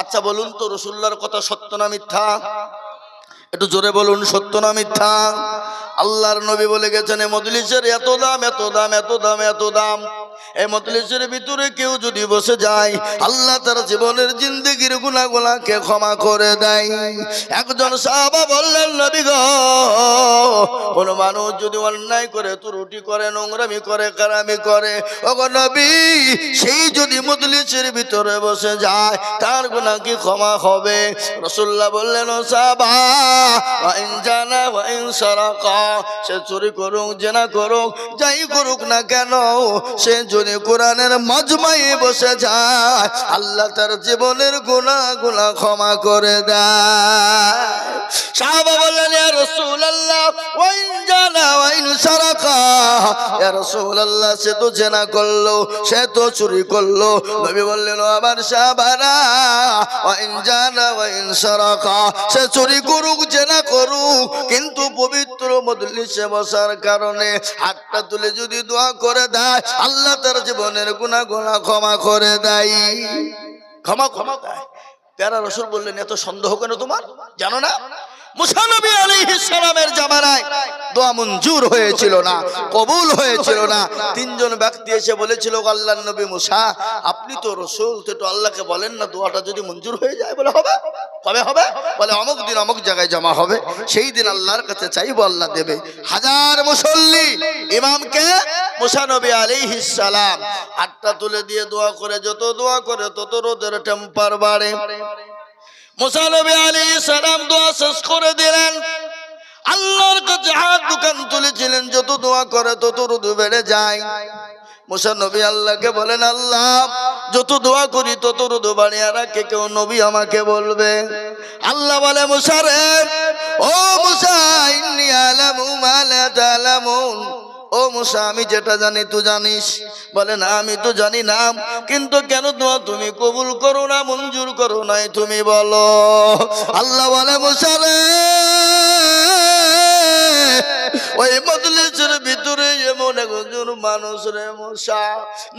আচ্ছা বলুন তো রাসূলুল্লাহর কথা সত্য না মিথ্যা? একটু জোরে বলুন, সত্য না মিথ্যা? আল্লাহর নবী বলে গেছেন এই মজলিসের এত দাম, এত দাম, এত দাম, এত দাম। এই মজলিসের ভিতরে কেউ যদি বসে যায়, আল্লাহ তার জীবনের জিন্দেগির গুনাহগুলোকে ক্ষমা করে দেয়। একজন সাহাবা বললেন, নবী গো, কোন মানুষ যদি অন্যায় করে, ত্রুটি করে, নোংরামি করে, কারামি করে, ওগো নবী, সেই যদি মজলিসের ভিতরে বসে যায়, তার গুনাহ কি ক্ষমা হবে? রাসূলুল্লাহ বললেন, ও সাহাবা, ওয়া ইন জানা ওয়া ইন সারাকা, সে চুরি করুক, জেনা করুক, যাই করুক না কেন, সে যদি কোরআনের মজমায় বসে যায়, আল্লাহ তার জীবনের গুনাহগুলো ক্ষমা করে দেয়। সাহাবা বললেন, ইয়া রাসূলুল্লাহ, ওয়া ইন জানা ওয়া ইন সারাকা, ইয়া রাসূলুল্লাহ, সে তো জেনা করলো, সে তো চুরি করলো। নবী বললেন, ও আমার সাহাবারা, ওয়া ইন জানা ওয়া ইন সারাকা, সে চুরি করুক, জেনা করুক, কিন্তু পবিত্র মজলিসে বসার কারণে হাতটা তুলে যদি দোয়া করে দেয়, আল্লাহ তার জীবনের গুনাহগুলো ক্ষমা করে দেয়। ক্ষমা ক্ষমা দেয়। প্যারা রাসূল বললেন, এত সন্দেহ কেন তোমার? জানো না মুসা নবী আলাইহিস সালামের জামানায় দোয়া মঞ্জুর হয়েছিল না, কবুল হয়েছিল না। তিনজন ব্যক্তি এসে বলেছিল, আল্লাহর নবী মুসা, আপনি তো রাসূল, তো একটু আল্লাহকে বলেন না দোয়াটা যদি মঞ্জুর হয়ে যায়। বলে হবে। কবে হবে? বলে অমুক দিন অমুক জায়গায় জমা হবে, সেই দিন আল্লাহর কাছে চাইবো, আল্লাহ দেবে। হাজার মুসল্লি, ইমামকে মুসা নবী আলাইহিস সালাম হাতটা তুলে দিয়ে দোয়া করে, যত দোয়া করে তত রোদের টেম্পার বাড়ে। মুসা নবী আলাইহিস সালাম দোয়া শেষ করে দিলেন, আল্লাহর কাছে হাত দুখান তুলেছিলেন, যত দোয়া করে তত রোদ বেড়ে যায়। মুসা নবী আল্লাহকে বলেন, আল্লাহ, যত দোয়া করি তত রোদ বাড়িয়ে রাখে, কেউ নবী আমাকে বলবে। আল্লাহ বলে, মুসা রে, ও মুসা, ইন্নী আলামু মা লা তা'লামুন, ও মুসা, আমি যেটা জানি তুই জানিস। বলে, না, আমি তো জানি না, কিন্তু কেন দোয়া তুমি কবুল করো না, মঞ্জুর করো নাই, তুমি বলো। আল্লাহ বলে, মুসা রে, ওই মজলিসের ভিতরে এমন একজন মানুষ রে মুসা,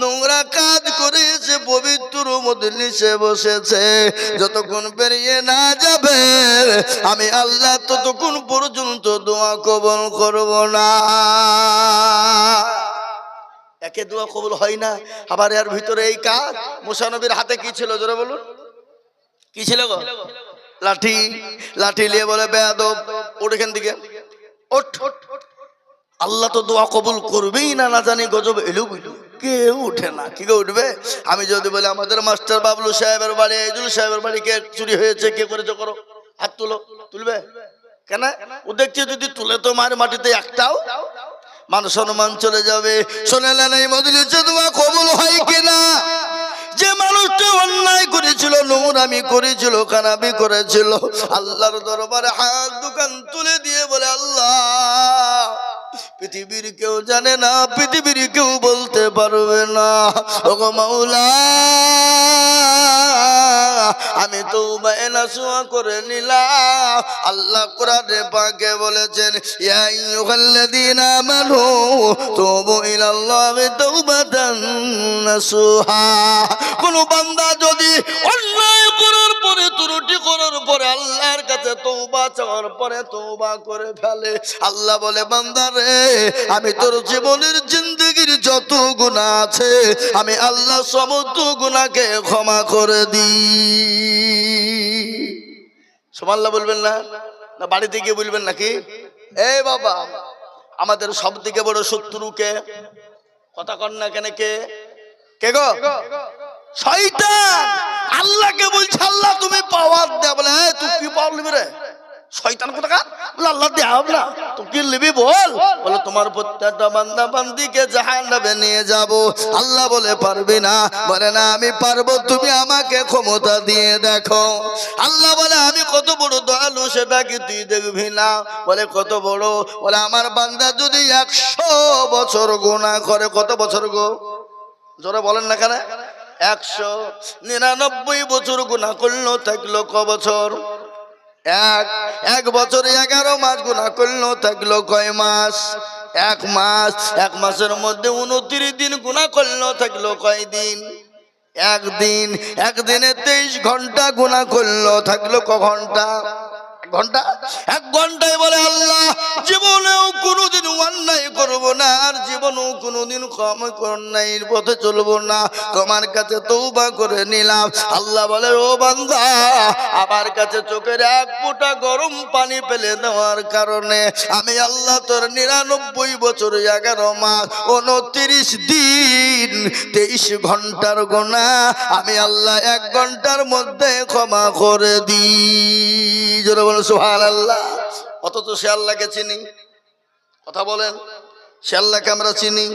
নোংরা কাজ করেছে, পবিত্র মজলিসে বসেছে, যতক্ষণ বেরিয়ে না যাবে আমি আল্লাহ ততক্ষণ পর্যন্ত দোয়া কবুল করব না। একে দোয়া কবুল হয় না, আবার এর ভিতরে এই কাজ। মুসা নবীর হাতে কি ছিল, জোরে বলুন, কি ছিল গো? লাঠি। লাঠি নিয়ে বলে, বেয়াদব, ওঠ এখান থেকে, ওঠ। আল্লাহ তো দোয়া কবুল করবেই না, না জানি গজব এলো বুঝলো, কেউ উঠে না। কি করে উঠবে? আমি যদি বলি আমাদের মাস্টার বাবলু সাহেবের বাড়ি, এইজুল সাহেবের বাড়ি কে চুরি হয়েছে, কে করেছে, করো, হাত তুলো। তুলবে কেন? ও দেখছে যদি তুলে তো মার মাটিতে একটাও মান সম্মান চলে যাবে। শোনেলেন এই মজলিসে দোয়া কবুল হয় কিনা? যে মানুষটা অন্যায় করেছিল, নোংরামি করেছিল, খারাপি করেছিল, আল্লাহর দরবারে হাত দুখান তুলে দিয়ে বলে, আল্লাহ, পৃথিবীর কেউ জানে না, পৃথিবীর কেউ বলতে পারবে না, ওগো মাওলা, আমি তওবা নাসুহা করে নিলাম। আল্লাহ কোরআনে পাকে বলেছেন, ইয়া আইয়ুহাল্লাযীনা আমানু তুবু ইলাল্লাহি তাওবাতান নাসুহা। কোন বান্দা যদি অন্যায় করার পরে, ত্রুটি করার পরে, আল্লাহর কাছে তওবা চাওয়ার পরে তওবা করে ফেলে, আল্লাহ বলে, বান্দা রে, আমি তোর জীবনের জিন্দেগির যত গুনাহ আছে, আমি আল্লাহ সমস্ত গুনাহকে ক্ষমা করে দিই। সুবহানাল্লাহ বলবেন না? না বাড়িতে গিয়ে বলবেন নাকি? এই বাবা, আমাদের সব থেকে বড় শত্রু কে? কথা কন না কেন? কে? কে গো? শয়তান। আল্লাহকে বলছে, আল্লাহ তুমি পাওয়ার দে। বলে, তুই কি পাওয়ার নিবি রে? শয়তান কোথাকার? আল্লাহ দেব না, তুই কি নিবি বল? বলে, তোমার প্রত্যেকটা বান্দা বান্দিকে জাহান্নামে নিয়ে যাব। আল্লাহ বলে, পারবি না? বলে, না, আমি পারবো, তুমি আমাকে ক্ষমতা দিয়ে দেখো। আল্লাহ বলে, আমি কত বড় দয়ালু সেটা কি তুই দেখবি না? বলে, কত বড়? বলে, আমার বান্দা যদি 100 বছর গুনাহ করে, কত বছর গো? জোরে বলেন না কেন? 199 বছর গুনাহ করলো, থাকলো ক বছর? এক বছরে 11 মাস গুনাহ করলো, থাকলো কয় মাস? 1 মাস। 1 মাসের মধ্যে 29 দিন গুনাহ করলো, থাকলো কয় দিন? একদিনে 23 ঘন্টা গুনাহ করলো, থাকলো ক ঘন্টা? ঘন্টা। 1 ঘন্টায় বলে আল্লাহ জীবনেও কোনোদিন অন্যায় করব না, আর জীবনেও কোনোদিন অন্যায়ের পথে চলবো না, তোমার কাছে তওবা করে নিলাম। আল্লাহ বলে ও বান্দা, আমার কাছে চোখের এক ফোঁটা গরম পানি ফেলে দেওয়ার কারণে আমি আল্লাহ তোর 99 বছর 11 মাস 29 দিন 23 ঘন্টার গুনাহ আমি আল্লাহ 1 ঘন্টার মধ্যে ক্ষমা করে দিই। জোরে বলেন সুবহানাল্লাহ। অথচ সে আল্লাহকে চিনি। কথা বলেন, সে আল্লাহকে আমরা চিনি,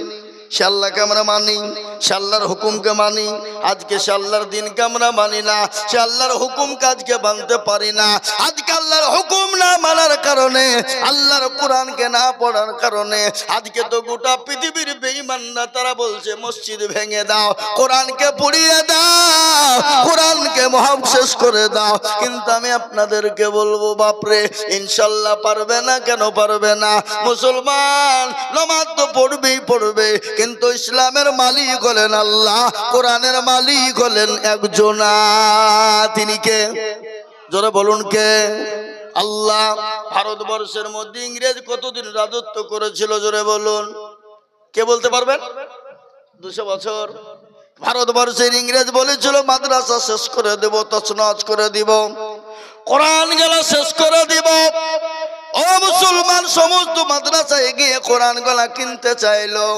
সে আল্লাহকে আমরা মানি, সে আল্লাহর হুকুমকে মানি। আজকে সে আল্লাহর দিনকে আমরা মানি না, সে আল্লাহর হুকুমকে আজকে মানতে পারি না। আজকে আল্লাহর হুকুম না মানার কারণে, আল্লাহর কোরআনকে না পড়ার কারণে আজকে তো গোটা পৃথিবীর বেঈমানরা তারা বলছে মসজিদ ভেঙে দাও, কোরআনকে পুড়িয়ে দাও, কোরআনকে মহাব শেষ করে দাও। কিন্তু আমি আপনাদেরকে বলবো বাপরে, ইনশাল্লাহ পারবে না। কেন পারবে না? মুসলমান নামাজ তো পড়বেই পড়বে, কিন্তু ইসলামের মালিক হলেন আল্লাহ, কোরআনের মালিক হলেন একজন। তিনি কে? জোরে বলুন কে? আল্লাহ। ভারতবর্ষের মধ্যে ইংরেজ কতদিন রাজত্ব করেছিল? জোরে বলুন, কে বলতে পারবেন? 200 বছর। ভারতবর্ষের ইংরেজ বলেছিল মাদ্রাসা শেষ করে দেব, তছনছ করে দিব, কোরআন গেলা শেষ করে দিব। ও মুসলমান, সমস্ত মাদ্রাসায় গিয়ে কোরআন গলা কিনতে চাইলো।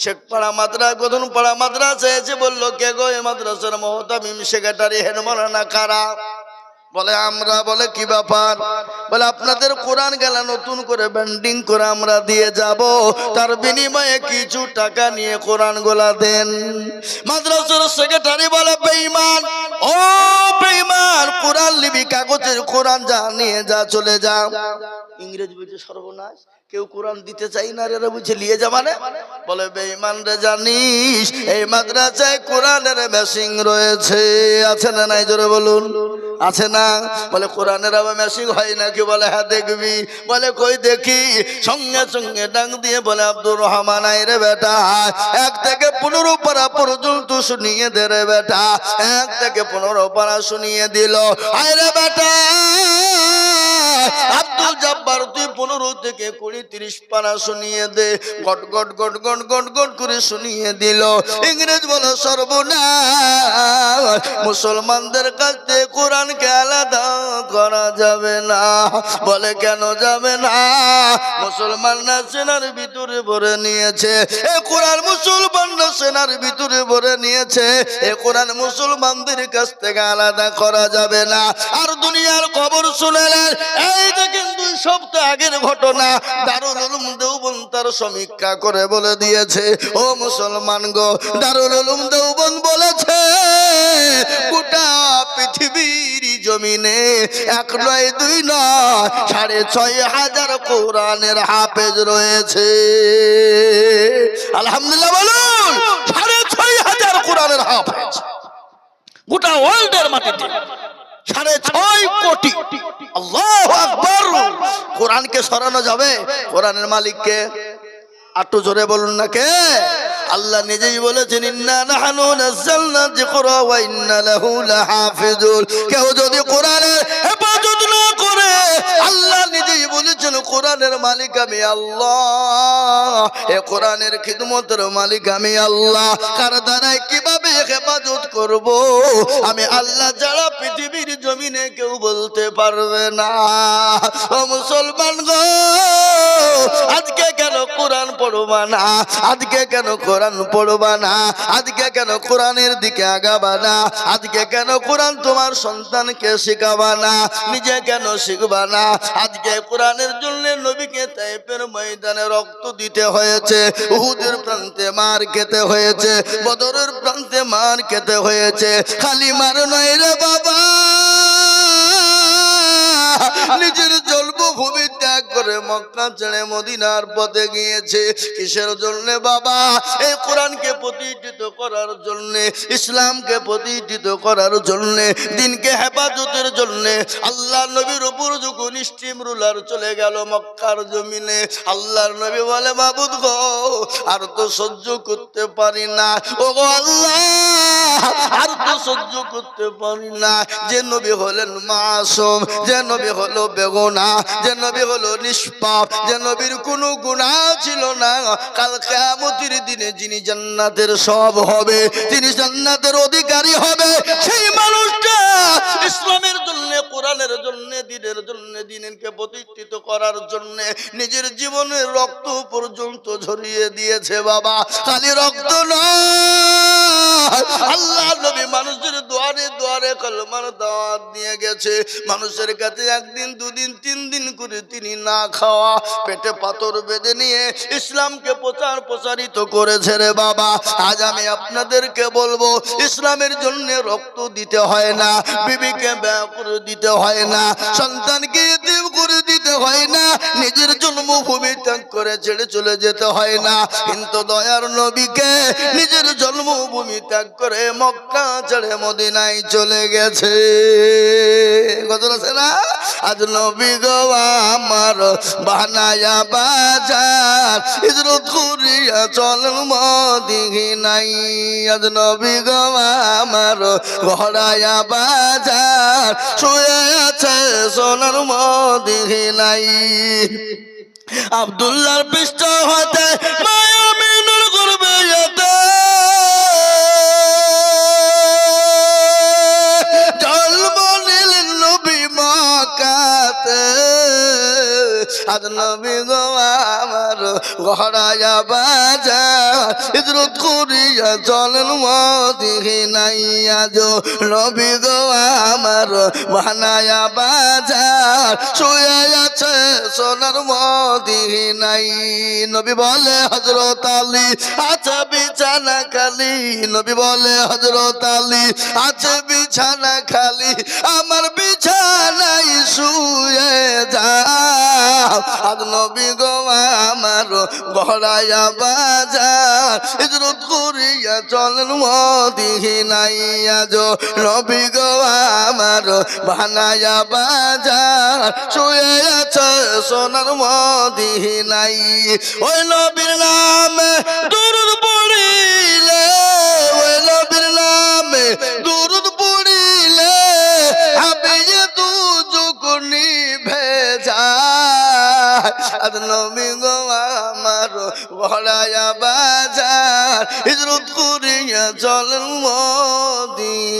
শেখপাড়া মাদ্রাসা, গদনপাড়া মাদ্রাসা এসে বললো কে গো এই মাদ্রাসার মহতামিম সেক্রেটারি হেড মাওলানা কারা? বলে আমরা। বলে কি ব্যাপার? বলে আপনাদের কোরআন গেলা নতুন করে ব্যান্ডিং করে আমরা দিয়ে যাব, তার বিনিময়ে কিছু টাকা নিয়ে কোরআন গোলা দেন। মাদ্রাসার সেক্রেটারি বলে বেঈমান, ও বেঈমান, কোরআন লিবি কাগজের কোরআন যা নিয়ে যা, চলে যা। ইংরেজ বলছে সর্বনাশ, কেউ কোরআন দিতে চাই না রে, বুঝে নিয়ে যা মানে? বলে বেঈমান রে, জানিস এই মাদ্রাসায় কোরআনের মেশিন রয়েছে, আছে না নাই? জোরে বলুন, আছে না? বলে কোরআনের আবার মেশিন হয় নাকি? বলে হ্যাঁ দেখবি। বলে কই দেখি। সঙ্গে সঙ্গে ডাক দিয়ে বলে আব্দুর রহমান আই রে বেটা, 1 থেকে 15 পারা পর্যন্ত শুনিয়ে দে রে বেটা। 1 থেকে 15 পারা শুনিয়ে দিল। আয় রে বেটা আব্দুল জব্বার, তুই 15 থেকে 20 30 পারা শুনিয়ে দে। গট গট গট গট গট গট করে শুনিয়ে দিল। ইংরেজ বলে সর্বনাশ, মুসলমানদের কাছে কোরআনকে আলাদা করা যাবে না। বলে কেন যাবে না? মুসলমানরা সেনার ভিতরে ভরে নিয়েছে এ কোরআন, মুসলমানরা সেনার ভিতরে ভরে নিয়েছে এ কোরআন, মুসলমানদের কাছ থেকে আলাদা করা যাবে না। আর দুনিয়ার খবর শুনেলেন, এই দেখেন 2 সপ্তাহ আগের ঘটনা, দারুল উলুম দেওবন্দ তার সমীক্ষা করে বলে দিয়েছে, ও মুসলমান গো, দারুল উলুম দেওবন্দ বলেছে গোটা পৃথিবীর জমিনে 1 নয় 2 নয় 6,500 কোরআনের হাফেজ রয়েছে। আলহামদুলিল্লাহ বলুন, 6,500 কোরআনের হাফেজ গোটা ওয়ার্ল্ডের মাটিতে, 6.5 কোটি। আল্লাহু আকবার। কোরআনকে সরানো যাবে? কোরআনের মালিককে একটু জোরে বলুন না কে? আল্লাহ নিজেই বলেছেন ইন্না নাহনু নাযালনা যিকরা ওয়া ইন্না লাহু লাহাফিজুন। কেউ যদি কোরআনের হেফাজত না করে, আল্লাহ নিজেই বলেছেন কোরআনের মালিক আমি আল্লাহ, এ কোরআনের খিদমতের মালিক আমি আল্লাহ। কার দ্বারাই কিভাবে হেফাজত করব আমি আল্লাহ ছাড়া পৃথিবীর জমিনে কেউ বলতে পারবে না। ও মুসলমান গো, আজকে কেন কোরআন পড়বা না? আজকে কেন কোরআন পড়বা না? আজকে কেন কোরআনের দিকে আগাবা না? আজকে কেন কোরআন তোমার সন্তানকে শেখাবা না? নিজে কেন শিখবা না? আজকে কোরআনের জন্য নবীকে তায়েফের ময়দানে রক্ত দিতে হয়েছে, উহুদের প্রান্তে মার খেতে হয়েছে, বদরের প্রান্তে মার খেতে হয়েছে। খালি মার নয় রে বাবা, নিজের জন্মভূমি ত্যাগ করে মক্কা ছেড়ে মদিনার পথে গিয়েছে। কিসের জন্য বাবা? এই কোরআনকে প্রতিষ্ঠিত করার জন্য, ইসলামকে প্রতিষ্ঠিত করার জন্য, দিনকে হেফাজতের জন্য। আল্লাহর নবীর উপর যখন স্টিম রুলার চলে গেল মক্কার জমিনে, আল্লাহর নবী বলে মাবুদ গো আর তো সহ্য করতে পারি না, ও গো আল্লাহ আর তো সহ্য করতে পারি না। যে নবী হলেন মাসুম, যে নবী হলো বেগুনাহ, যে নবী হলো নিষ্পাপ, যে নবীর কোনো গুনাহ ছিল না, কাল কিয়ামতের দিনে যিনি জান্নাতের সব হবে, তিনি জান্নাতের অধিকারী হবে, সেই মানুষটা ইসলামের জন্য, কোরআনের জন্য, দ্বীনের জন্য, দ্বীনকে প্রতিষ্ঠিত করার জন্য নিজের জীবনের রক্ত পর্যন্ত ঝরিয়ে দিয়েছে বাবা। খালি রক্ত নয়, আল্লাহ নবী মানুষের দুয়ারে দুয়ারে কলমার দাওয়াত দিয়ে গেছে। মানুষের কাছে একদিন দুদিন তিন দিন করে তিনি না খাওয়া পেটে পাথর বেঁধে নিয়ে ইসলামকে প্রচারিত করেছে রে বাবা। আজ আমি আপনাদেরকে বলবো, ইসলামের জন্য রক্ত দিতে হয় না, বিবিকে ব্যয় করে দিতে হয় না, সন্তানকে এতিম করে দিতে হয় না, নিজের জন্মভূমি ত্যাগ করে ছেড়ে চলে যেতে হয় না। কিন্তু দয়ার নবীকে নিজের জন্মভূমি ত্যাগ করে মক্কা ছেড়ে মদিনায় চলে গেছে। কত আছে না? আজ নবী গো আমার বানায়া বাজার হিজরত করিয়া চলেন মদিনায়। আজ নবী গো আমার ঘরায়া বাজার শুয়ে আছে সোনার মদিনায়। আব্দুল্লাহর পৃষ্ঠ হতে মায়া মিনুর করবে জন্ম নিলেন নবী মক্কাতে। আজ নবী গো আমার ঘরায়া বাজার হিজরত করিয়া চলেন মদিনায়। আজ নবী গো আমার বানায়া বাজার শুয়ে আছে সোনার মদিনায়। নবী বলে হযরত আলী আছে বিছানা খালি, নবী বলে হযরত আলী আছে বিছানা খালি, আমার বিছানায় শুয়ে যাও। আজ নবী গো আমার ঘরায়া বাজার হিজরত করিয়া চলেন মদিনায়। আজ নবী গো আমার বানায়া বাজার শুয়ে আছে সোনার মদিনায়। ওই নবীর নামে দুরূদ পড়িলে, ওই নবীর নামে দুরূদ পড়িলে হাবিয়ে দুজক নিভে যায়। আজ নবী গো আমার ঘরায়া বাজার হিজরত করিয়া চলেন মদিনায়।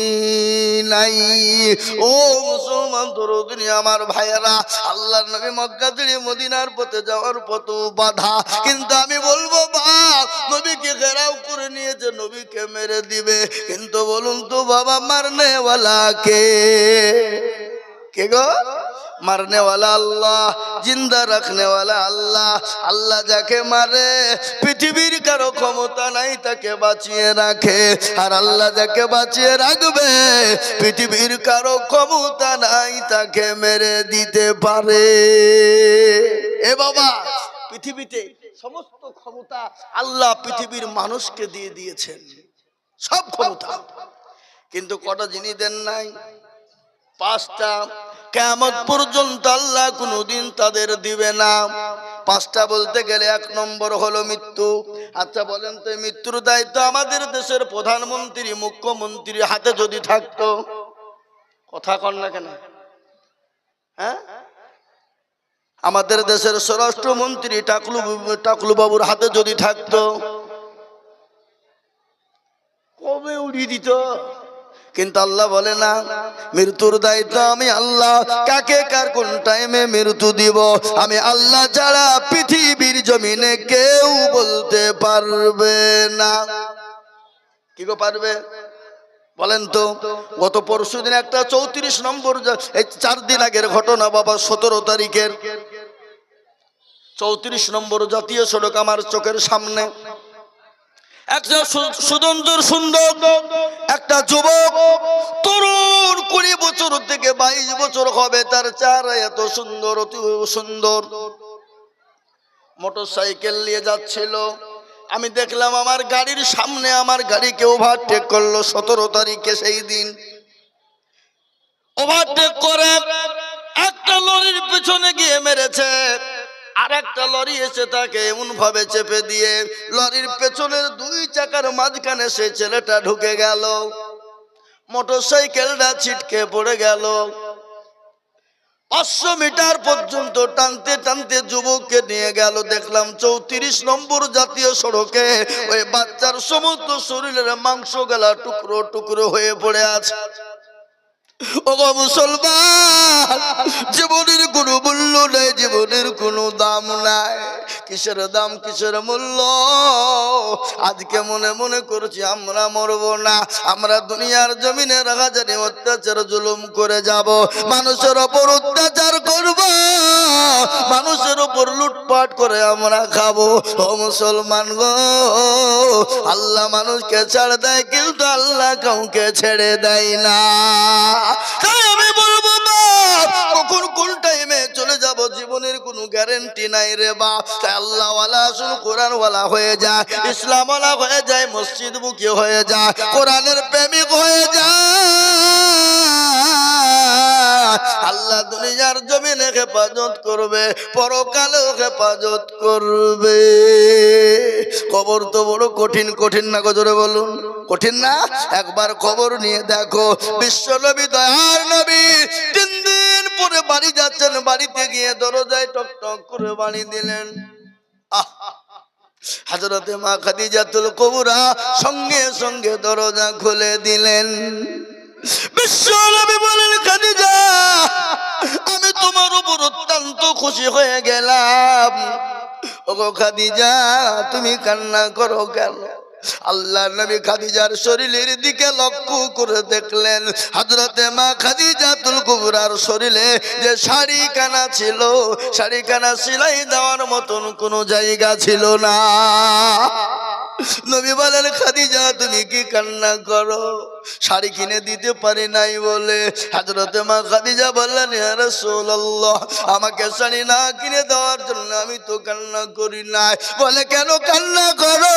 ও মুসলমান দরদি আমার ভাইয়েরা, আল্লাহর নবী মক্কা ছেড়ে মদিনার পথে যাওয়ার পথ বাধা, কিন্তু আমি বলবো বাপ নবীকে ঘেরাও করে নিয়েছে, নবীকে মেরে দিবে। কিন্তু বলুন তো বাবা, মারনে ওয়ালা কে? কে গো? মারনে ওয়ালা আল্লাহ, জিন্দা রাখনে ওয়ালা আল্লাহ। আল্লাহ যাকে মারে পৃথিবীর কারো ক্ষমতা নাই তাকে বাঁচিয়ে রাখে, আর আল্লাহ যাকে বাঁচিয়ে রাখবে পৃথিবীর কারো ক্ষমতা নাই তাকে মেরে দিতে পারে। এ বাবা, পৃথিবীতে সমস্ত ক্ষমতা আল্লাহ পৃথিবীর মানুষকে দিয়ে দিয়েছেন, সব ক্ষমতা, কিন্তু কটা জিনিস দেন নাই? পাঁচটা। কিয়ামত পর্যন্ত আল্লাহ কোনোদিন তাদের দিবে না। পাঁচটা বলতে গেলে এক নম্বর হলো মৃত্যু। আচ্ছা বলেন তো, মৃত্যুর দায়িত্ব আমাদের দেশের প্রধানমন্ত্রী মুখ্যমন্ত্রীর হাতে যদি থাকতো, কথা কন না কেন? হ্যাঁ, আমাদের দেশের স্বরাষ্ট্রমন্ত্রী টাকলু বাবুর হাতে যদি থাকতো, কবে উড়িয়ে দিত। কিন্তু আল্লাহ বলে না, মৃত্যুর দায়িত্ব আমি আল্লাহ। কাকে কার কোন টাইমে মৃত্যু দিব আমি আল্লাহ ছাড়া পৃথিবীর জমিনে কেউ বলতে পারবে না। কি গো পারবে? বলেন তো। গত পরশুদিন একটা 34 নম্বর, এই 4 দিন আগের ঘটনা বাবা, 17 তারিখের 34 নম্বর জাতীয় সড়ক আমার চোখের সামনে একটা সুন্দর একটা যুবক, তরুণ, 20 বছর থেকে 22 বছর হবে তার চেহারা, এত সুন্দর, অতি সুন্দর, মোটর সাইকেল নিয়ে যাচ্ছিল, আমি দেখলাম আমার গাড়ির সামনে আমার গাড়িকে ওভারটেক করলো। 17 তারিখে সেই দিন ওভারটেক করে একটা লরির পিছনে গিয়ে মেরেছে, আর একটা লরি এসে তাকে এমন ভাবে চেপে দিয়ে লরির পেছনের 2 চাকার মাঝখানে সেই ছেলেটা ঢুকে গেল। মোটরসাইকেলটা ছিটকে পড়ে গেল। 500 মিটার পর্যন্ত টানতে টানতে যুবককে নিয়ে গেল। দেখলাম 34 নম্বর জাতীয় সড়কে ওই বাচ্চার সমস্ত শরীরের মাংস গলা টুকরো টুকরো হয়ে পড়ে আছে। ওগো মুসলমান, জীবনের কোনো মূল্য নাই, জীবনের কোনো দাম নাই। কিসের দাম, কিসের মূল্য? আজকে মনে মনে করছি আমরা মরবো না, আমরা দুনিয়ার জমিনে রাজানি অত্যাচার জুলুম করে যাব, মানুষের ওপর অত্যাচার করব, মানুষের ওপর লুটপাট করে আমরা খাবো। ও মুসলমান গো, আল্লাহ মানুষকে ছেড়ে দেয় কিন্তু আল্লাহ কাউকে ছেড়ে দেয় না। তাই আমি বলবো না, কখন কোন টাইমে চলে যাব জীবনের কোনো গ্যারান্টি নাই রে বাপ। তাই আল্লাহ ওয়ালা শুন কোরআন ওয়ালা হয়ে যায়, ইসলাম ওয়ালা হয়ে যায়, মসজিদ মুখী হয়ে যায়, কোরআনের প্রেমিক হয়ে যায়। আল্লাহ দুনিয়ার জমিনে হেফাজত করবে, পরকালেও হেফাজত করবে। কবর তো বড় কঠিন, কঠিন না গো? জোরে বলুন, কঠিন না? একবার কবর নিয়ে দেখো। বিশ্ব নবী, দয়ার নবী 3 দিন পরে বাড়ি যাচ্ছেন, বাড়িতে গিয়ে দরজায় টক টক করে বাড়ি দিলেন। হযরতে মা খাদিজাতুল কুবরা সঙ্গে সঙ্গে দরজা খুলে দিলেন। বিশ্ব নবী বলেন, খাদিজা, আমি তোমার উপর অত্যন্ত খুশি হয়ে গেলাম। ওগো খাদিজা, তুমি কান্না করো কেন? আল্লাহ নবী খাদিজার শরীরের দিকে লক্ষ্য করে দেখলেন, হযরতে মা খাদিজাতুল কুবরার শরীরে যে শাড়ি কানা ছিল, শাড়ি কানা সেলাই দেওয়ার মতন কোনো জায়গা ছিল না। নবী বলেন, খাদিজা তুমি কি কান্না করো? শাড়ি কিনে দিতে পারি নাই বলে। হযরতে মা খাদিজা বললেন, ইয়া রাসূলুল্লাহ, আমাকে শাড়ি না কিনে দেওয়ার জন্য আমি তো কান্না করি নাই। বলে, কেন কান্না করো?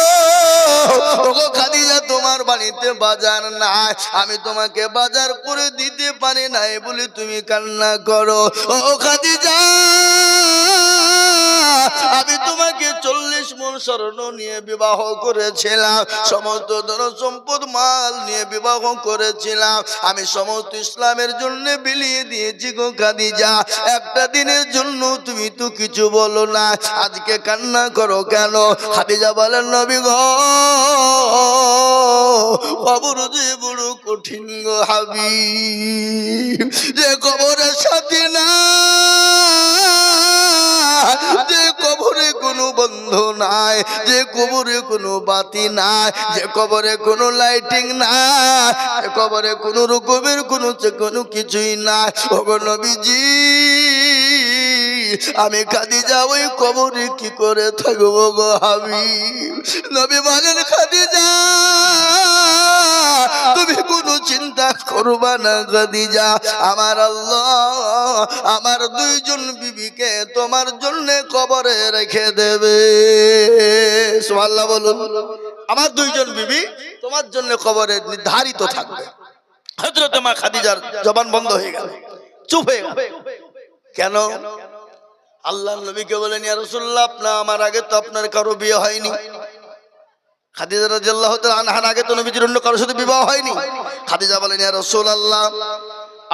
ওগো খাদিজা, তোমার বাড়িতে বাজার নাই, আমি তোমাকে বাজার করে দিতে পারি নাই বলে তুমি কান্না করো। ও খাদিজা, আমি তোমাকে 40 মণ স্বর্ণ নিয়ে বিবাহ করেছিলাম, সমস্ত ধন সম্পদ মাল নিয়ে বিবাহ করেছিলাম, আমি সমস্ত ইসলামের জন্য বিলিয়ে দিয়েছি গো খাদিজা। একটা দিনের জন্য তুমি তো কিছু বলো না, আজকে কান্না করো কেন? খাদিজা বলেন, নবী গো, কবর যে বড় কঠিন গো হাবিব, যে কবরের সাথে না, যে কবরে কোনো বন্ধু নাই, যে কবরে কোনো বাতি নাই, যে কবরে কোনো লাইটিং নাই, যে কবরে কোনো রকমের কোনো কিছুই নাই। ওগো নবীজি, আমি খাদিজা ওই কবরে কি করে থাকবো গো হাবিব? নবী বলেন, খাদিজা তুমি কোনো চিন্তা করবা না খাদিজা, আমার আল্লাহ আমার 2 জন বিবিকে তোমার জন্য কবরে রেখে দেবে। সুবহানাল্লাহ বলুন। আমার 2 জন বিবি তোমার জন্য কবরে নির্ধারিত থাকবে। হযরত মা খাদিজার জবান বন্ধ হয়ে গেল, চুপ হয়ে গেল। কেন? আল্লাহ নবীকে বলেন, ইয়া রাসূলুল্লাহ, আমার আগে তো আপনার কারো বিয়ে হয়নি। খাদিজা রাদিয়াল্লাহু তাআলা আনহার আগে তো নবীজির অন্য কারোর সাথে বিবাহ হয়নি। খাদিজা বলেন, ইয়া রাসূলুল্লাহ,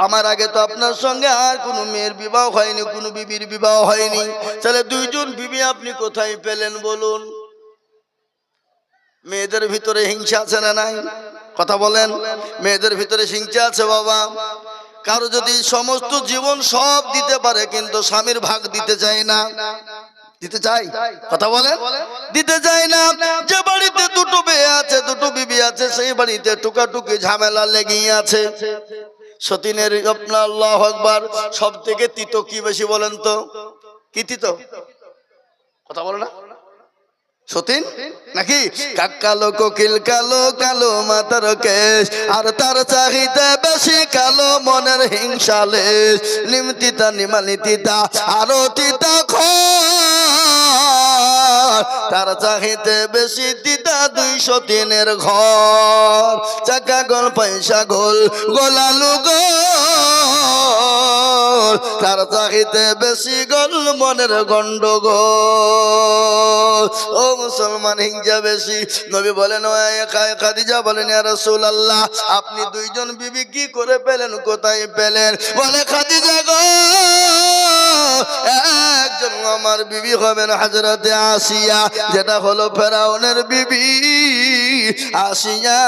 আমার আগে তো আপনার সঙ্গে আর কোনো মেয়ের বিবাহ হয়নি, কোনো বিবির বিবাহ হয়নি, তাহলে 2 জন বিবি আপনি কোথায় পেলেন বলুন? মেয়েদের ভিতরে হিংসা আছে না নাই? কথা বলেন, মেয়েদের ভিতরে হিংসা আছে বাবা। কারো যদি সমস্ত জীবন সব দিতে পারে কিন্তু স্বামীর ভাগ দিতে চায় না, দিতে চাই? কথা বলেন, দিতে চাই না। যে বাড়িতে 2টো মেয়ে আছে, 2টো বিবি আছে, সেই বাড়িতে টুকাটুকি ঝামেলা লেগেই আছে। সতীনের আপনার আল্লাহু আকবার, সব থেকে তিতো কি বেশি বলেন তো? কি তিতো? কথা বলো না? সতীন নাকি? কালো কোকিল কালো, কালো মাথার কেশ, আর তার চাহিদা বেশি কালো মনের হিংসা লেশ। নিমতিতা নিমানি তিতা, আরো তিতা তার চাহিতে বেশি দিদা 203 ঘর, চাকা গোল পয়সা গোল গোলালু গোল, তার চাহিতে বেশি গোল মনের গন্ডগোল। ও মুসলমান হিংসা বেশি। নবী বলেন ও খাদিজা বলেন ইয়া রাসূলুল্লাহ আপনি দুইজন বিবি কি করে পেলেন, কোথায় পেলেন? বলে খাদিজা গো একজন আমার বিবি হবেন হযরতে আসিয়া, যেটা হলো ফেরাউনের বিবি আসিয়া,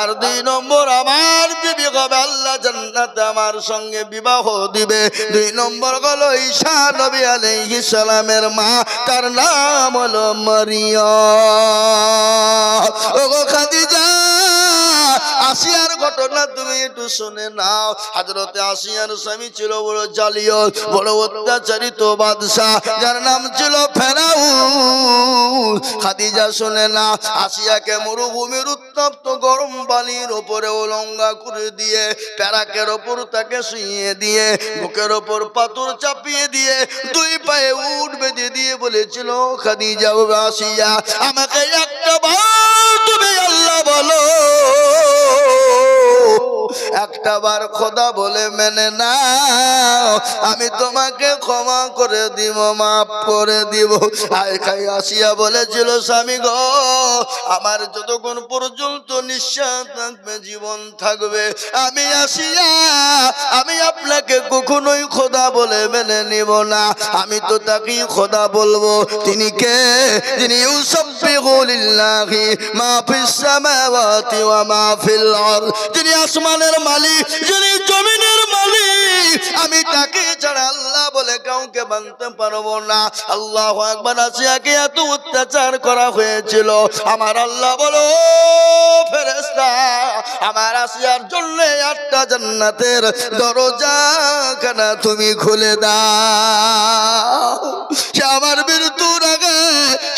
আর 2 নম্বর আমার বিবি হবে আল্লাহ জান্নাতে আমার সঙ্গে বিবাহ দিবে 2 নম্বর হলো ঈসা নবী আলাইহিস সালামের মা, তার নাম হলো মারিয়াম। ওগো খাদিজা আসিয়ার ঘটনা তুমি একটু শুনে নাও। হযরতে আসিয়ার স্বামী ছিল বড় জালিয়াত, বড় অত্যাচারিত বাদশা, যার নাম ছিল ফেরাউন। খাদিজা শুনে না, আসিয়াকে মরুভূমির উত্তপ্ত গরম পানির উপরে উলঙ্গা করে দিয়ে, প্যারাকের ওপর তাকে শুইয়ে দিয়ে, বুকের ওপর পাথর চাপিয়ে দিয়ে, 2 পায়ে উট বেঁধে দিয়ে বলেছিল খাদিজা ও আসিয়া আমাকে একটা বার তুমি আল্লাহ বলো, একটা বার খোদা বলে মেনে নাও, আমি তোমাকে ক্ষমা করে দিব, মাফ করে দিব। আয় খাই আসিয়া বলেছিল স্বামী গো আমার যতক্ষণ পর্যন্ত নিঃশ্বাস থাকবে জীবন থাকবে আমি আসিয়া আমি আপনাকে কখনোই খোদা বলে মেনে নিব না। আমি তো তাকেই খোদা বলবো। তিনি কে? যিনি ইউসাব্বিহু লিল্লাহি মা ফিস সামাওয়াতি ওয়া মা ফিল আরদ, যিনি আসমানের মালিক, যিনি জমিনের মালিক। আমি তাকে ছাড়া আল্লাহ বলে কাউকে মানতে পারবো না। আল্লাহু আকবার। আসিয়াকে এত অত্যাচার করা হয়েছিল, আমার আল্লাহ বলো ফেরেশতা আমার আসিয়ার জন্য 8টা জান্নাতের দরজা খানা তুমি খুলে দাও। সে আমার মৃত্যুর আগে,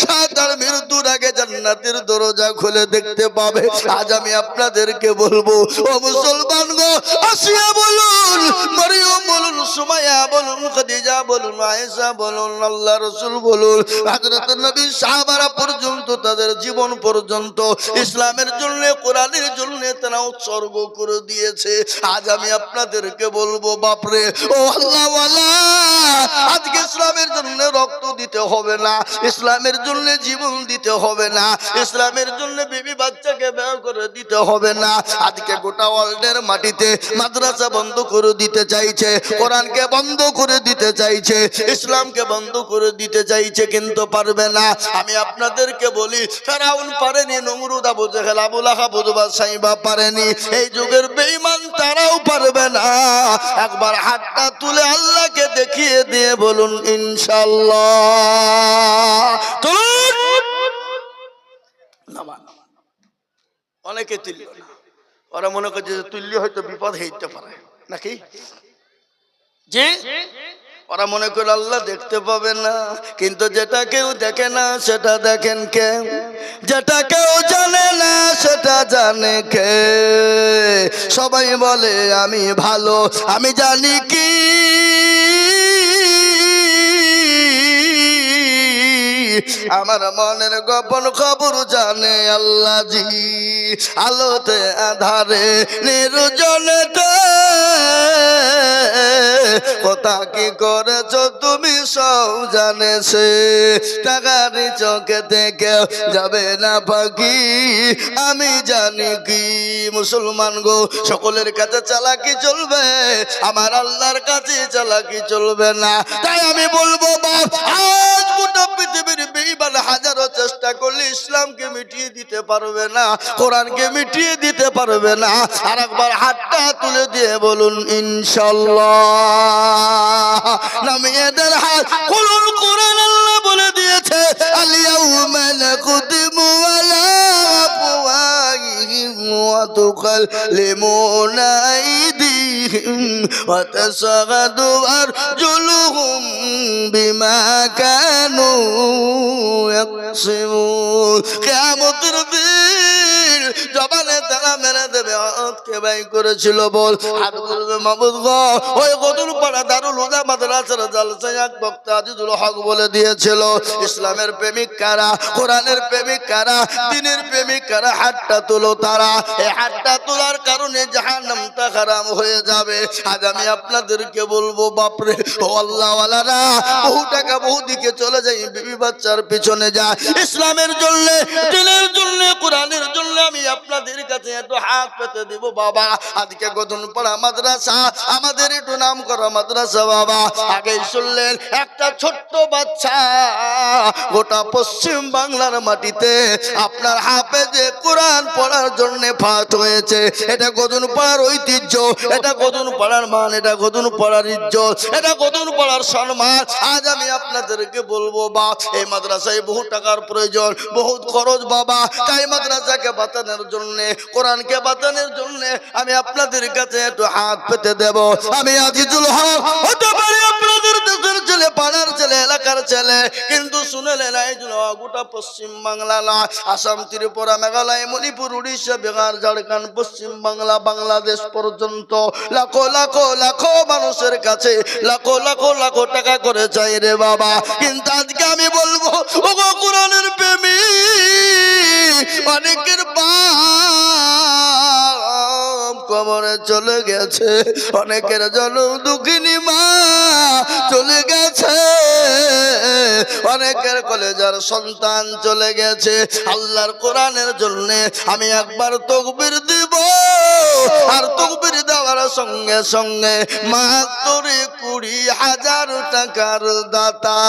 সাতার মৃত্যুর আগে জান্নাতের দরজা খুলে দেখতে পাবে। আজ আমি আপনাদেরকে বলবো ও মুসলমান গো, আসিয়া বলুন, মরিয়ম বলুন, সুমাইয়া বলুন, খাদিজা বলুন, আয়েশা বলুন, আল্লাহ রাসূল বলুন, হযরত নবী সাহাবারা পর্যন্ত তাদের জীবন পর্যন্ত ইসলামের জন্য, কোরআনের জন্য তারা উৎসর্গ করে দিয়েছে। আজ আমি আপনাদেরকে বলবো বাপরে ও আল্লাহ ওয়ালা, আজকে ইসলামের জন্য রক্ত দিতে হবে না, ইসলামের জন্য জীবন দিতে হবে না, ইসলামের জন্য বিবি বাচ্চাকে ব্যয় করে দিতে হবে না। আজকে গোটা ওয়ার্ল্ডের মাটিতে মাদ্রাসা বন্ধ করে দিতে চাইছে, কোরআনকে বন্ধ করে দিতে চাইছে, ইসলামকে বন্ধ করে দিতে চাইছে, কিন্তু পারবে না। আমি আপনাদেরকে বলি ফেরাউন পারেনি, নমরুদ, আবু জেহেল, আবু লাহাব, উতবা, সাইবা পারেনি, এই যুগের বেঈমান তারাও পারবে না। একবার হাতটা তুলে আল্লাহকে দেখিয়ে দিয়ে বলুন ইনশাআল্লাহ। তুলুন। অনেকে তুলল না, ওরা মনে করছে যে তুললে হয়তো বিপদ হইতে পারে নাকি, যে ওরা মনে করে আল্লাহ দেখতে পাবে না। কিন্তু যেটা কেউ দেখে না সেটা দেখেন কে? যেটা কেউ জানে না সেটা জানে কে? সবাই বলে আমি ভালো, আমি জানি কি আমার মনের গোপন খবর জানে আল্লাহ জি। আলোতে আধারে নির্জনেতে কথা কি করেছো তুমি সব জানেছে। টাকারি চোখে থেকে যাবে না পাখি, আমি জানি কি। মুসলমান গো, সকলের কাছে চালাকি চলবে, আমার আল্লাহর কাছে চালাকি চলবে না। তাই আমি বলবো বাপ, আজ গোটা পৃথিবীর বেঈমান হাজারো চেষ্টা করলে ইসলামকে মিটিয়ে দিতে পারবে না, কোরআনকে মিটিয়ে দিতে পারবে না। আর একবার হাতটা তুলে দিয়ে বলুন ইনশাআল্লাহ। নামিয়েদের হাত খুলুন, কোরআন আল্লাহ বলে দিয়েছে আল-ইয়াউমা নাখতিমু আলা আফওয়াহিহিম ওয়া তুকাল্লিমুনা আইদিহিম ওয়া তাশহাদু আরজুলুহুম বিমা কানু ইয়াকসিবুন। কিয়ামতের দিন জবানে তারা মেরে দেবে, হাতকে বাই করেছিল বল, হাত বলবে মাবুদ গো, ওই গদুরপাড়া দারুল হুদা মাদ্রাসার জালসায় এক বক্তা আজিজুল হক বলে দিয়েছিল, ইসলামের প্রেমিক কারা, কোরআনের প্রেমিক কারা, দ্বীনের প্রেমিক কারা, হাতটা তোলো তারা। এই হাতটা তোলার কারণে জাহান্নামটা হারাম হয়ে যাবে। আজ আমি আপনাদেরকে বলবো, বাপরে ও আল্লাহ ওয়ালারা, বহু টাকা বহু দিকে চলে যায়, বিবি বাচ্চার পিছনে যায়, ইসলামের জন্য, দ্বীনের জন্য, কোরআনের জন্য আমি আপনাদের কাছে একটু হাত পেতে দিব বাবা। আজকে গদনপাড়া মাদ্রাসা আমাদের একটু নাম করা মাদ্রাসা বাবা। আগে শুনলেন একটা ছোট্ট বাচ্চা গোটা পশ্চিম বাংলার মাটিতে আপনার হাফেজে কোরআন পড়ার জন্য ফাত হয়েছে। এটা গদনপাড়ার ঐতিহ্য, এটা গদনপাড়ার মান, এটা গদনপাড়ার ইজ্জত, এটা গদনপাড়ার সম্মান। আজ আমি আপনাদেরকে বলবো বাপ, এই মাদ্রাসায় বহু টাকার প্রয়োজন, বহুত খরচ বাবা। তাই মাদ্রাসাকে বাঁচানোর জন্য, কোরআনকে বাঁচানোর জন্য আমি আপনাদের কাছে একটু হাত পেতে দেব। আমি আজিজুল হক হতে পারি আপনাদের দেশের ছেলে, পাড়ার ছেলে, এলাকার ছেলে, কিন্তু শুনেলেন আজিজুল হক গোটা পশ্চিম বাংলা নয়, আসাম, ত্রিপুরা, মেঘালয়, মণিপুর, উড়িষ্যা, বিহার, ঝাড়খণ্ড, পশ্চিম বাংলা, বাংলাদেশ পর্যন্ত লাখো লাখো লাখো মানুষের কাছে লাখো লাখো লাখো টাকা করে চাই রে বাবা। কিন্তু আজকে আমি বলবো, ও গো কোরআনের প্রেমিক, অনেকের বাপ কবরে চলে গেছে, অনেকের জনম দুঃখিনী মা চলে গেছে, অনেকের কলেজার সন্তান চলে গেছে। আল্লাহর কোরআনের জন্য আমি একবার তাকবীর দিব, আর তাকবীর দেওয়ার সঙ্গে সঙ্গে মাত্র 20,000 টাকার দাতা।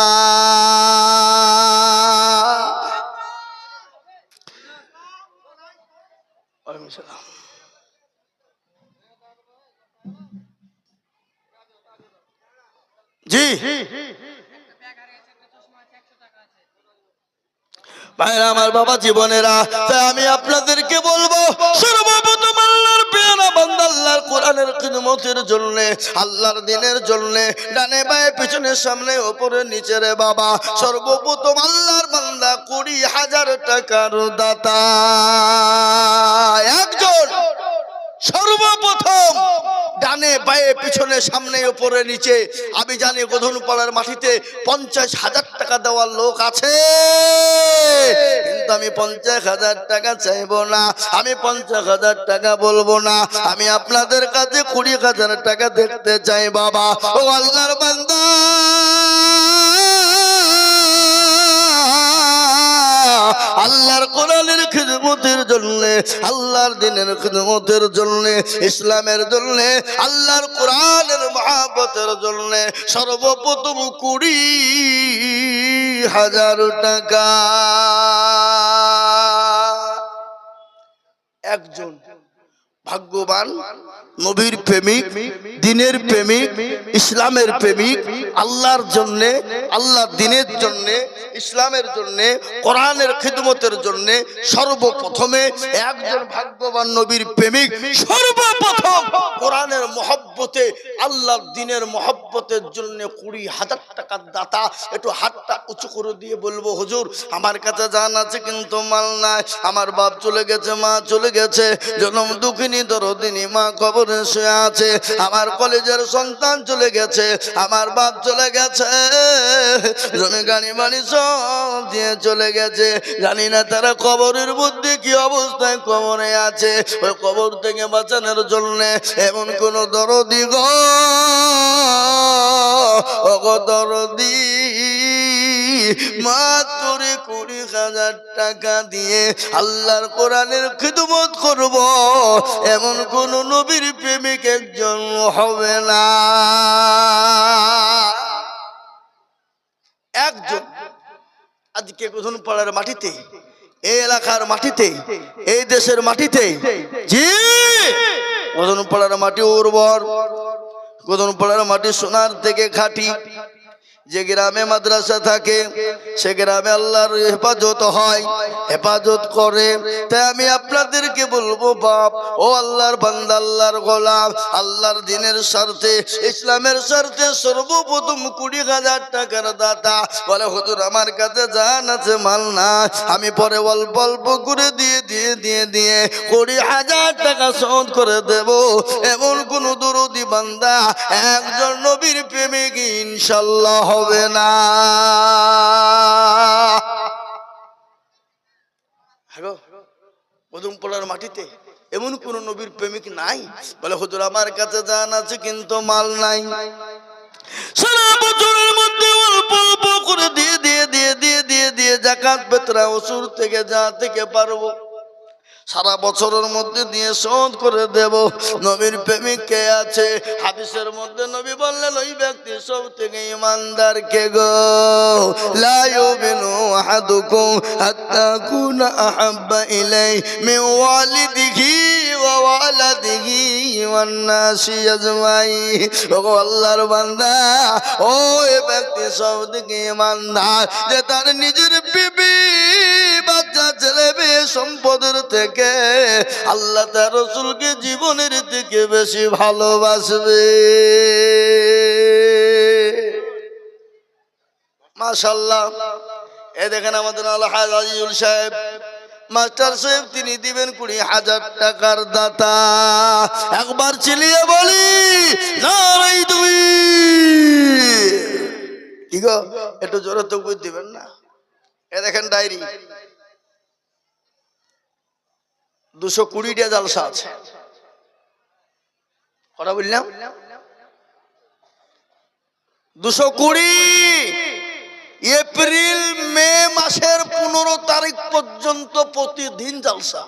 জি ভাইরা আমার, বাবা জীবনেরা, তাই আমি আপনাদেরকে বলবো, সর্বপ্রথম আল্লাহর পেয়ারা বান্দা আল্লাহর কোরআনের খিদমতের জন্য, আল্লাহর দ্বীনের জন্য, ডানে বায়ে পিছনে সামনে উপরে নিচে রে বাবা, সর্বপ্রথম আল্লাহর বান্দা 20,000 টাকার দাতা একজন। সর্বপ্রথম ডানে বায়ে পিছনে সামনে উপরে নিচে, আমি জানি গধনপাড়ার মাটিতে 50,000 টাকা দেওয়ার লোক আছে, কিন্তু আমি 50,000 টাকা চাইবো না, আমি 50,000 টাকা বলবো না, আমি আপনাদের কাছে 20,000 টাকা দেখতে চাই বাবা। ও আল্লাহর বান্দা, আল্লাহর কোরআনের খিদমতের জন্য, আল্লাহর দ্বীনের খিদমতের জন্য, ইসলামের জন্য, আল্লাহর কোরআনের মহব্বতের জন্য সর্বপ্রথম 20,000 টাকা একজন ভাগ্যবান নবীর প্রেমিক, দ্বীনের প্রেমিক, ইসলামের প্রেমিক, আল্লাহর জন্য, আল্লাহর দ্বীনের জন্য, ইসলামের জন্য, কোরআনের খিদমতের জন্য সর্বপ্রথমে একজন ভাগ্যবান নবীর প্রেমিক সর্বপ্রথম কোরআনের মহব্বতে, আল্লাহর দ্বীনের মহব্বতের জন্য 20,000 টাকার দাতা। একটু হাতটা উঁচু করে দিয়ে বলবো, হুজুর আমার কাছে জান আছে কিন্তু মাল নাই, আমার বাপ চলে গেছে, মা চলে গেছে, জনম দুঃখিনী দরদিনী মা কবরে শুয়ে আছে, আমার কলেজের সন্তান চলে গেছে, আমার বাপ চলে গেছে, জমি গাড়ি বাড়ি সব দিয়ে চলে গেছে, জানি না তারা কবরের মধ্যে কি অবস্থায় কবরে আছে। ওই কবর থেকে বাঁচানোর জন্য এমন কোন দরদি গো, ও গো দরদি, মাত্র 20,000 টাকা দিয়ে আল্লাহর কোরআনের খিদমত করব, এমন কোন নবীর প্রেমিক একজন হবে না। একজন আজকে গধনপাড়ার মাটিতে, এই এলাকার মাটিতে, এই দেশের মাটিতে, জি গধনপাড়ার মাটি উর্বর, গধনপাড়ার মাটি সোনার থেকে খাঁটি, যে গ্রামে মাদ্রাসা থাকে সে গ্রামে আল্লাহর হেফাজত হয়, হেফাজত করে। তাই আমি আপনাদেরকে বলবো বাপ ও আল্লাহর বান্দা, আল্লাহর গোলাম, আল্লাহর দ্বীনের স্বার্থে, ইসলামের স্বার্থে সর্বপ্রথম 20,000 টাকার দাতা বলে হুজুর আমার কাছে জান আছে মাল না, আমি পরে অল্প অল্প করে দিয়ে 20,000 টাকা শোধ করে দেব। এমন কোন দরদি বান্দা একজন নবীর প্রেমিক ইনশাআল্লাহ হবে না। পদমপাড়ার মাটিতে এমন কোন নবীর প্রেমিক নাই বলে হুজুর আমার কাছে জান আছে কিন্তু মাল নাই। সারা বছরের মধ্যে অল্প অল্প করে দিয়ে যাকাত ফিতরা ওসুর থেকে যা থেকে পারবো সারা বছরের মধ্যে দিয়ে শোধ করে দেব। নবীর প্রেমিক কে আছে? হাদিসের মধ্যে নবী বললেন ওই ব্যক্তি সব থেকে ইমানদার কে গো? লা ইউমিনু আহাদুকুম হাত্তা কুনা আহাব্বা ইলাইহি মিন ওয়ালিদিহি ওয়া ওয়ালাদিহি ওয়ান নাসি আজমাইন। ওগো আল্লাহর বান্দা, ওই ব্যক্তি সব থেকে ইমানদার যে তার নিজের বিবি বাচ্চা ছেলে মেয়ে সম্পদের থেকে আল্লাহ তার রাসূলকে জীবনের থেকে বেশি ভালোবাসবে। মাশাআল্লাহ। এই দেখেন আমাদের আলহাজ আজিজুল সাহেব মাস্টার সাহেব, তিনি দিবেন 20,000 টাকার দাতা। একবার চিলিয়ে বলি নারাই তুমি কি গো, একটু জোরে তো দিবেন না? এ দেখেন ডায়েরি 220টা জালসা আছে। কথা বললাম 220। এপ্রিল মে মাসের 15 তারিখ পর্যন্ত প্রতিদিন জালসা।